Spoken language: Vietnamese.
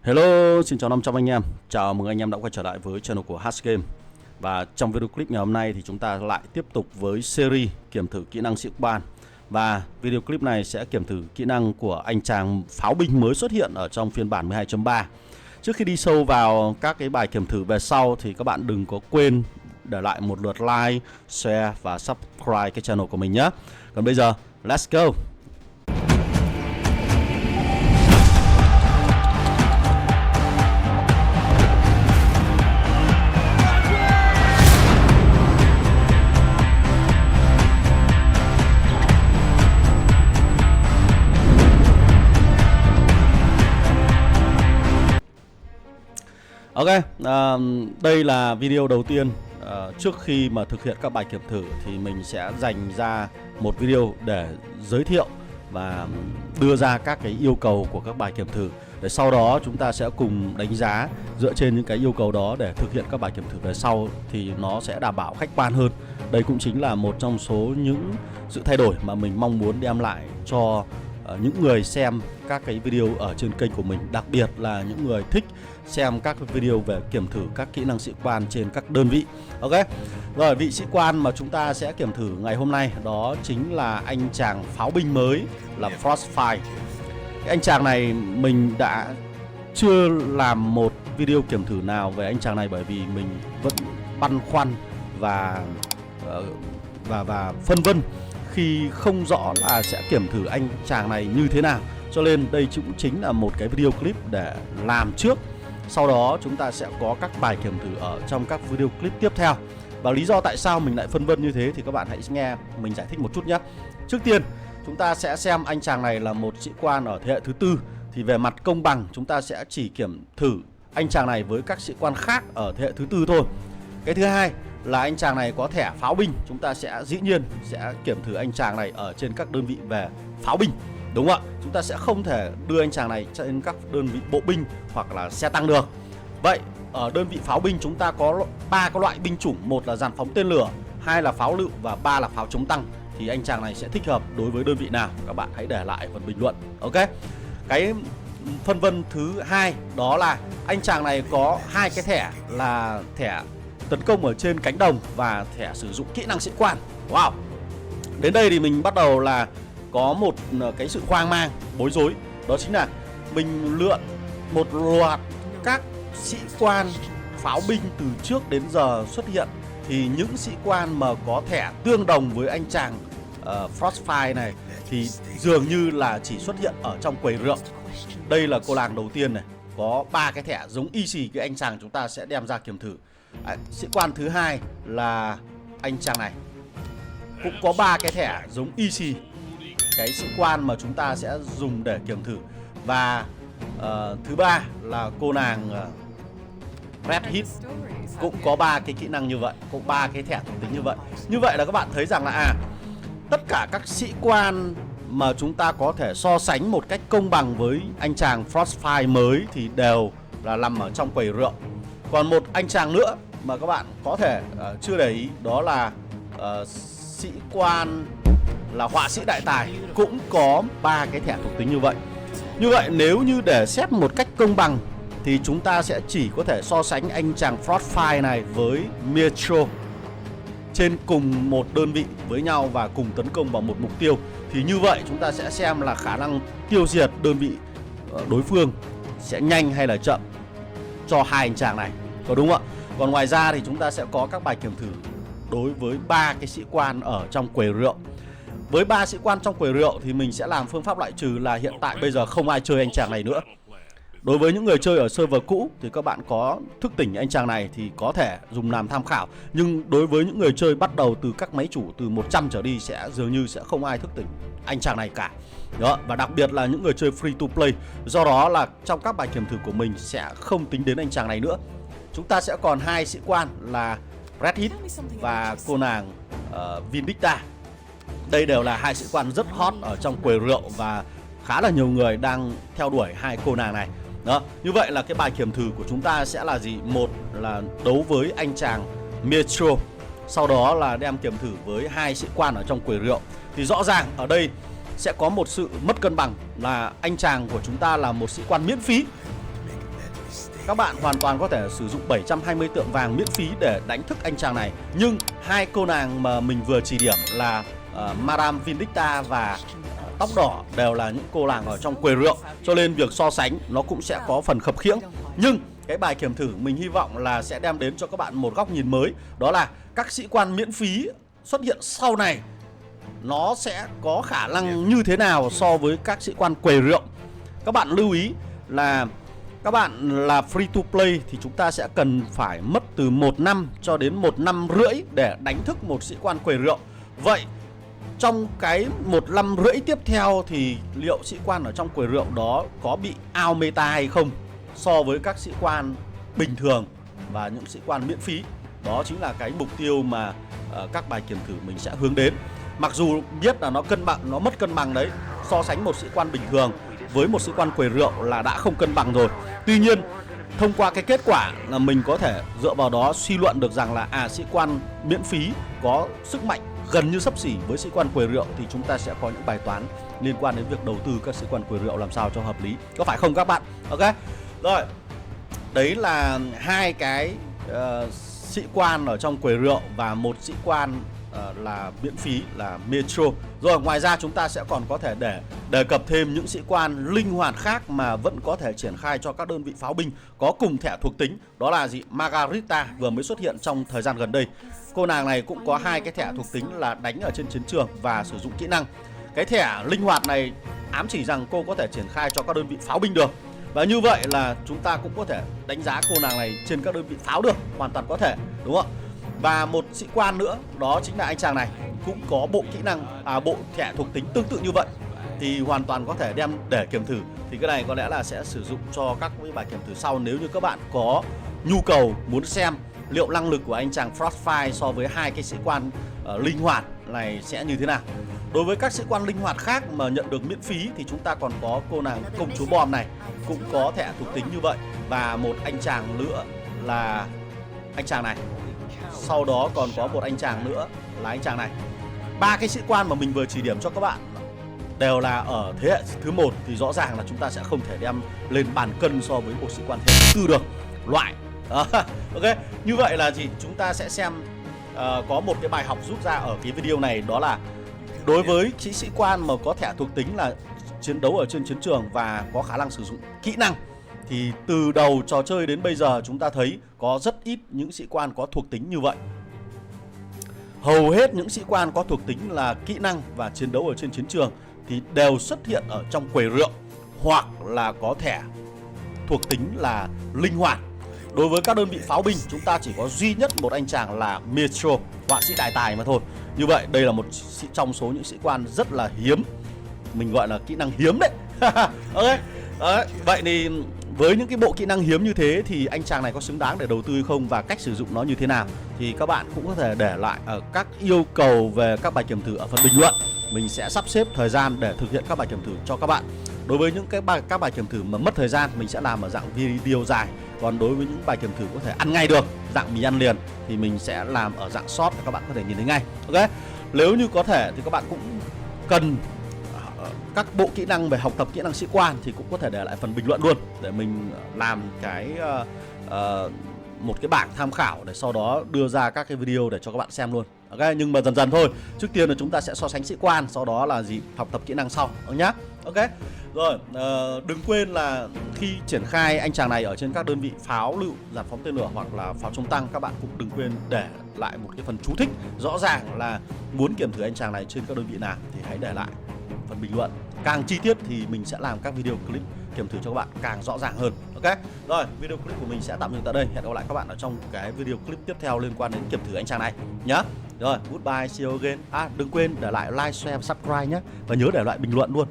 Hello, xin chào 500 anh em. Chào mừng anh em đã quay trở lại với channel của Hatch Game. Và trong video clip ngày hôm nay thì chúng ta lại tiếp tục với series kiểm thử kỹ năng sĩ quan. Và video clip này sẽ kiểm thử kỹ năng của anh chàng pháo binh mới xuất hiện ở trong phiên bản 12.3. Trước khi đi sâu vào các cái bài kiểm thử về sau thì các bạn đừng có quên để lại một lượt like, share và subscribe cái channel của mình nhé. Còn bây giờ, let's go! Ok, đây là video đầu tiên. Trước khi mà thực hiện các bài kiểm thử thì mình sẽ dành ra một video để giới thiệu và đưa ra các cái yêu cầu của các bài kiểm thử, để sau đó chúng ta sẽ cùng đánh giá dựa trên những cái yêu cầu đó để thực hiện các bài kiểm thử về sau thì nó sẽ đảm bảo khách quan hơn. Đây cũng chính là một trong số những sự thay đổi mà mình mong muốn đem lại cho những người xem các cái video ở trên kênh của mình, đặc biệt là những người thích xem các video về kiểm thử các kỹ năng sĩ quan trên các đơn vị. Ok, rồi vị sĩ quan mà chúng ta sẽ kiểm thử ngày hôm nay đó chính là anh chàng pháo binh mới là Frostfire. Cái anh chàng này mình đã chưa làm một video kiểm thử nào về anh chàng này, bởi vì mình vẫn băn khoăn và phân vân khi không rõ là sẽ kiểm thử anh chàng này như thế nào. Cho nên đây cũng chính là một cái video clip để làm trước. Sau đó chúng ta sẽ có các bài kiểm thử ở trong các video clip tiếp theo. Và lý do tại sao mình lại phân vân như thế thì các bạn hãy nghe mình giải thích một chút nhé. Trước tiên chúng ta sẽ xem anh chàng này là một sĩ quan ở thế hệ thứ tư. Thì về mặt công bằng chúng ta sẽ chỉ kiểm thử anh chàng này với các sĩ quan khác ở thế hệ thứ tư thôi. Cái thứ hai là anh chàng này có thẻ pháo binh, chúng ta sẽ dĩ nhiên sẽ kiểm thử anh chàng này ở trên các đơn vị về pháo binh, đúng không ạ? Chúng ta sẽ không thể đưa anh chàng này trên các đơn vị bộ binh hoặc là xe tăng được. Vậy ở đơn vị pháo binh chúng ta có 3 cái loại binh chủng, một là dàn phóng tên lửa, hai là pháo lựu và 3 là pháo chống tăng. Thì anh chàng này sẽ thích hợp đối với đơn vị nào? Các bạn hãy để lại phần bình luận. Ok. Cái phân vân thứ hai đó là anh chàng này có hai cái thẻ là thẻ tấn công ở trên cánh đồng và thẻ sử dụng kỹ năng sĩ quan. Wow. Đến đây thì mình bắt đầu là có một cái sự hoang mang, bối rối. Đó chính là mình lượn một loạt các sĩ quan pháo binh từ trước đến giờ xuất hiện, thì những sĩ quan mà có thẻ tương đồng với anh chàng Frostfire này thì dường như là chỉ xuất hiện ở trong quầy rượu. Đây là cô làng đầu tiên này, có 3 cái thẻ giống y xì cái anh chàng chúng ta sẽ đem ra kiểm thử. Sĩ quan thứ hai là anh chàng này, cũng có 3 cái thẻ giống y xì cái sĩ quan mà chúng ta sẽ dùng để kiểm thử. Và thứ ba là cô nàng Red Hit, cũng có 3 cái kỹ năng như vậy, có 3 cái thẻ thuộc tính như vậy. Như vậy là các bạn thấy rằng là tất cả các sĩ quan mà chúng ta có thể so sánh một cách công bằng với anh chàng Frostfire mới thì đều là nằm ở trong quầy rượu. Còn một anh chàng nữa mà các bạn có thể chưa để ý, đó là sĩ quan là họa sĩ đại tài, cũng có 3 cái thẻ thuộc tính như vậy. Như vậy nếu như để xét một cách công bằng thì chúng ta sẽ chỉ có thể so sánh anh chàng Frostfire này với Metro trên cùng một đơn vị với nhau và cùng tấn công vào một mục tiêu. Thì như vậy chúng ta sẽ xem là khả năng tiêu diệt đơn vị đối phương sẽ nhanh hay là chậm cho hai anh chàng này, có đúng không ạ? Còn ngoài ra thì chúng ta sẽ có các bài kiểm thử đối với 3 cái sĩ quan ở trong quầy rượu. Với 3 sĩ quan trong quầy rượu thì mình sẽ làm phương pháp loại trừ là hiện tại bây giờ không ai chơi anh chàng này nữa. Đối với những người chơi ở server cũ thì các bạn có thức tỉnh anh chàng này thì có thể dùng làm tham khảo. Nhưng đối với những người chơi bắt đầu từ các máy chủ từ 100 trở đi sẽ dường như sẽ không ai thức tỉnh anh chàng này cả. Đó, và đặc biệt là những người chơi free to play. Do đó là trong các bài kiểm thử của mình sẽ không tính đến anh chàng này nữa. Chúng ta sẽ còn 2 sĩ quan là Red Hit và cô nàng Vindicta. Đây đều là 2 sĩ quan rất hot ở trong quầy rượu và khá là nhiều người đang theo đuổi 2 cô nàng này. Đó, như vậy là cái bài kiểm thử của chúng ta sẽ là gì? Một là đấu với anh chàng Metro, sau đó là đem kiểm thử với 2 sĩ quan ở trong quầy rượu. Thì rõ ràng ở đây sẽ có một sự mất cân bằng là anh chàng của chúng ta là một sĩ quan miễn phí Các bạn hoàn toàn có thể sử dụng 720 tượng vàng miễn phí để đánh thức anh chàng này. Nhưng hai cô nàng mà mình vừa chỉ điểm là Madame Vindicta và tóc đỏ đều là những cô nàng ở trong quầy rượu, cho nên việc so sánh nó cũng sẽ có phần khập khiễng. Nhưng cái bài kiểm thử mình hy vọng là sẽ đem đến cho các bạn một góc nhìn mới, đó là các sĩ quan miễn phí xuất hiện sau này nó sẽ có khả năng như thế nào so với các sĩ quan quầy rượu. Các bạn lưu ý là các bạn là free to play thì chúng ta sẽ cần phải mất từ 1 năm cho đến 1 năm rưỡi để đánh thức một sĩ quan quầy rượu. Vậy trong cái 1 năm rưỡi tiếp theo thì liệu sĩ quan ở trong quầy rượu đó có bị out meta hay không so với các sĩ quan bình thường và những sĩ quan miễn phí? Đó chính là cái mục tiêu mà các bài kiểm thử mình sẽ hướng đến. Mặc dù biết là nó cân bằng, nó mất cân bằng đấy. So sánh một sĩ quan bình thường với một sĩ quan quầy rượu là đã không cân bằng rồi. Tuy nhiên thông qua cái kết quả là mình có thể dựa vào đó suy luận được rằng là sĩ quan miễn phí có sức mạnh gần như xấp xỉ với sĩ quan quầy rượu, thì chúng ta sẽ có những bài toán liên quan đến việc đầu tư các sĩ quan quầy rượu làm sao cho hợp lý. Có phải không các bạn? Ok. Rồi. Đấy là hai cái sĩ quan ở trong quầy rượu và một sĩ quan là miễn phí là Metro. Rồi ngoài ra chúng ta sẽ còn có thể để đề cập thêm những sĩ quan linh hoạt khác mà vẫn có thể triển khai cho các đơn vị pháo binh có cùng thẻ thuộc tính. Đó là gì? Margarita vừa mới xuất hiện trong thời gian gần đây. Cô nàng này cũng có hai cái thẻ thuộc tính là đánh ở trên chiến trường và sử dụng kỹ năng. Cái thẻ linh hoạt này ám chỉ rằng cô có thể triển khai cho các đơn vị pháo binh được. Và như vậy là chúng ta cũng có thể đánh giá cô nàng này trên các đơn vị pháo được, hoàn toàn có thể, đúng không? Và một sĩ quan nữa, đó chính là anh chàng này, cũng có bộ kỹ năng, bộ thẻ thuộc tính tương tự như vậy, thì hoàn toàn có thể đem để kiểm thử. Thì cái này có lẽ là sẽ sử dụng cho các bài kiểm thử sau nếu như các bạn có nhu cầu muốn xem liệu năng lực của anh chàng Frostfire so với hai cái sĩ quan linh hoạt này sẽ như thế nào. Đối với các sĩ quan linh hoạt khác mà nhận được miễn phí thì chúng ta còn có cô nàng công chúa bom này, cũng có thẻ thuộc tính như vậy. Và một anh chàng nữa là anh chàng này. Sau đó còn có một anh chàng nữa là anh chàng này. Ba cái sĩ quan mà mình vừa chỉ điểm cho các bạn đều là ở thế hệ thứ 1, thì rõ ràng là chúng ta sẽ không thể đem lên bàn cân so với một sĩ quan thế hệ thứ 4 được. Loại ok, như vậy là gì? Chúng ta sẽ xem có một cái bài học rút ra ở cái video này, đó là đối với sĩ quan mà có thẻ thuộc tính là chiến đấu ở trên chiến trường và có khả năng sử dụng kỹ năng, thì từ đầu trò chơi đến bây giờ chúng ta thấy có rất ít những sĩ quan có thuộc tính như vậy. Hầu hết những sĩ quan có thuộc tính là kỹ năng và chiến đấu ở trên chiến trường thì đều xuất hiện ở trong quầy rượu hoặc là có thẻ thuộc tính là linh hoạt. Đối với các đơn vị pháo binh, chúng ta chỉ có duy nhất một anh chàng là Metro, họa sĩ đại tài mà thôi. Như vậy đây là một trong số những sĩ quan rất là hiếm, mình gọi là kỹ năng hiếm đấy. Ok. Đấy. Vậy thì với những cái bộ kỹ năng hiếm như thế thì anh chàng này có xứng đáng để đầu tư hay không, và cách sử dụng nó như thế nào thì các bạn cũng có thể để lại ở các yêu cầu về các bài kiểm thử ở phần bình luận. Mình sẽ sắp xếp thời gian để thực hiện các bài kiểm thử cho các bạn. Đối với những các bài kiểm thử mà mất thời gian, mình sẽ làm ở dạng video dài. Còn đối với những bài kiểm thử có thể ăn ngay được, dạng mì ăn liền, thì mình sẽ làm ở dạng short để các bạn có thể nhìn thấy ngay. Ok. Nếu như có thể thì các bạn cũng cần các bộ kỹ năng về học tập kỹ năng sĩ quan thì cũng có thể để lại phần bình luận luôn, để mình làm cái một cái bảng tham khảo để sau đó đưa ra các cái video để cho các bạn xem luôn. Ok, nhưng mà dần dần thôi. Trước tiên là chúng ta sẽ so sánh sĩ quan, sau đó là gì? Học tập kỹ năng sau nhá. Ok. Rồi, đừng quên là khi triển khai anh chàng này ở trên các đơn vị pháo lựu, dàn phóng tên lửa hoặc là pháo chống tăng, các bạn cũng đừng quên để lại một cái phần chú thích rõ ràng là muốn kiểm thử anh chàng này trên các đơn vị nào thì hãy để lại phần bình luận. Càng chi tiết thì mình sẽ làm các video clip kiểm thử cho các bạn càng rõ ràng hơn. Ok. Rồi, video clip của mình sẽ tạm dừng tại đây. Hẹn gặp lại các bạn ở trong cái video clip tiếp theo liên quan đến kiểm thử anh chàng này nhá. Rồi, goodbye, see you again. Đừng quên để lại like, share và subscribe nhé. Và nhớ để lại bình luận luôn.